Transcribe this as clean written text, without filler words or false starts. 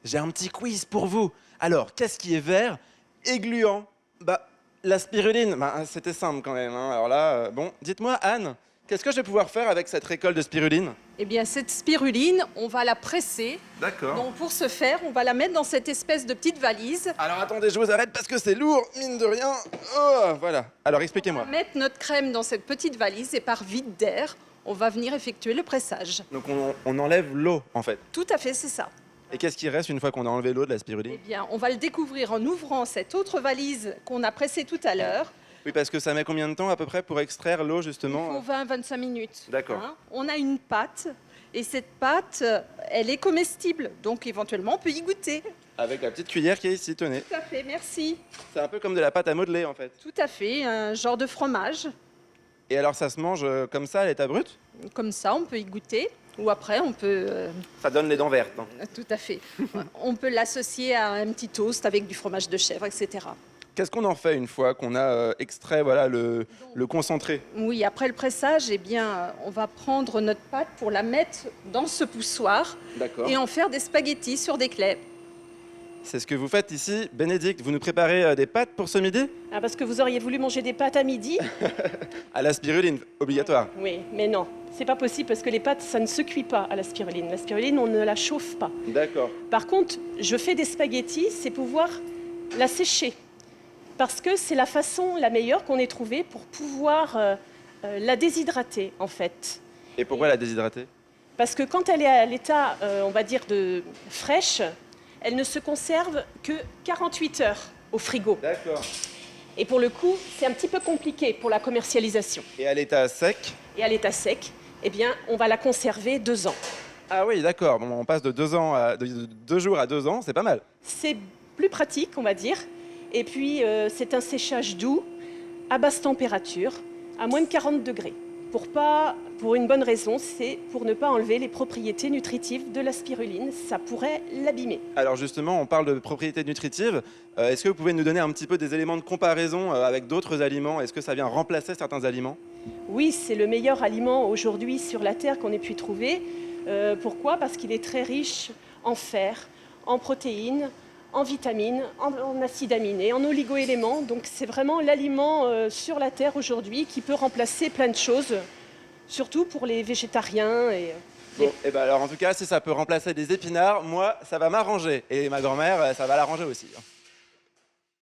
j'ai un petit quiz pour vous. Alors, qu'est-ce qui est vert et gluant? Bah, la spiruline, bah, c'était simple quand même, hein. Alors là, bon, dites-moi Anne, qu'est-ce que je vais pouvoir faire avec cette récolte de spiruline? Eh bien, cette spiruline, on va la presser. D'accord. Donc, pour ce faire, on va la mettre dans cette espèce de petite valise. Alors attendez, je vous arrête parce que c'est lourd, mine de rien. Oh, voilà. Alors On expliquez-moi. va mettre notre crème dans cette petite valise et par vide d'air, on va venir effectuer le pressage. Donc on enlève l'eau en fait. Tout à fait, c'est ça. Et qu'est-ce qui reste une fois qu'on a enlevé l'eau de la Eh spiruline? bien, on va le découvrir en ouvrant cette autre valise qu'on a pressée tout à l'heure. Oui, parce que ça met combien de temps à peu près pour extraire l'eau Il justement? faut 20-25 minutes. D'accord. On a une pâte et cette pâte, elle est comestible. Donc, éventuellement, on peut y goûter. Avec la petite cuillère qui est ici, tenez. Tout à fait, merci. C'est un peu comme de la pâte à modeler en fait. Tout à fait, un genre de fromage. Et alors ça se mange comme ça à l'état brut? Comme ça, on peut y goûter. Ou après, on peut... Ça donne les dents vertes, hein. tout à fait. On peut l'associer à un petit toast avec du fromage de chèvre, etc. Qu'est-ce qu'on en fait une fois qu'on a extrait voilà, le concentré? Oui, après le pressage, eh bien, on va prendre notre pâte pour la mettre dans ce poussoir D'accord. et en faire des spaghettis sur des claies. C'est ce que vous faites ici. Bénédicte, vous nous préparez des pâtes pour ce midi? Ah, parce que vous auriez voulu manger des pâtes à midi? À la spiruline, obligatoire. Oui, mais non, c'est pas possible parce que les pâtes, ça ne se cuit pas à la spiruline. La spiruline, on ne la chauffe pas. D'accord. Par contre, je fais des spaghettis, c'est pouvoir la sécher. Parce que c'est la façon la meilleure qu'on ait trouvée pour pouvoir la déshydrater, en fait. Et pourquoi la déshydrater? Parce que quand elle est à l'état, on va dire, de fraîche, elle ne se conserve que 48 heures au frigo. D'accord. Et pour le coup, c'est un petit peu compliqué pour la commercialisation. Et à l'état sec? Et à l'état sec, eh bien, on va la conserver 2 ans. Ah oui, d'accord. Bon, on passe de 2 ans à, de 2 jours à 2 ans, c'est pas mal. C'est plus pratique, on va dire. Et puis, c'est un séchage doux, à basse température, à moins de 40 degrés. Pour une bonne raison, c'est pour ne pas enlever les propriétés nutritives de la spiruline. Ça pourrait l'abîmer. Alors justement, on parle de propriétés nutritives. Est-ce que vous pouvez nous donner un petit peu des éléments de comparaison avec d'autres aliments? Est-ce que ça vient remplacer certains aliments? Oui, c'est le meilleur aliment aujourd'hui sur la Terre qu'on ait pu trouver. Pourquoi? Parce qu'il est très riche en fer, en protéines, en vitamines, en acides aminés, en oligo-éléments. Donc c'est vraiment l'aliment sur la Terre aujourd'hui qui peut remplacer plein de choses, surtout pour les végétariens. Bon, et ben alors en tout cas, si ça peut remplacer des épinards, moi, ça va m'arranger. Et ma grand-mère, ça va l'arranger aussi, hein.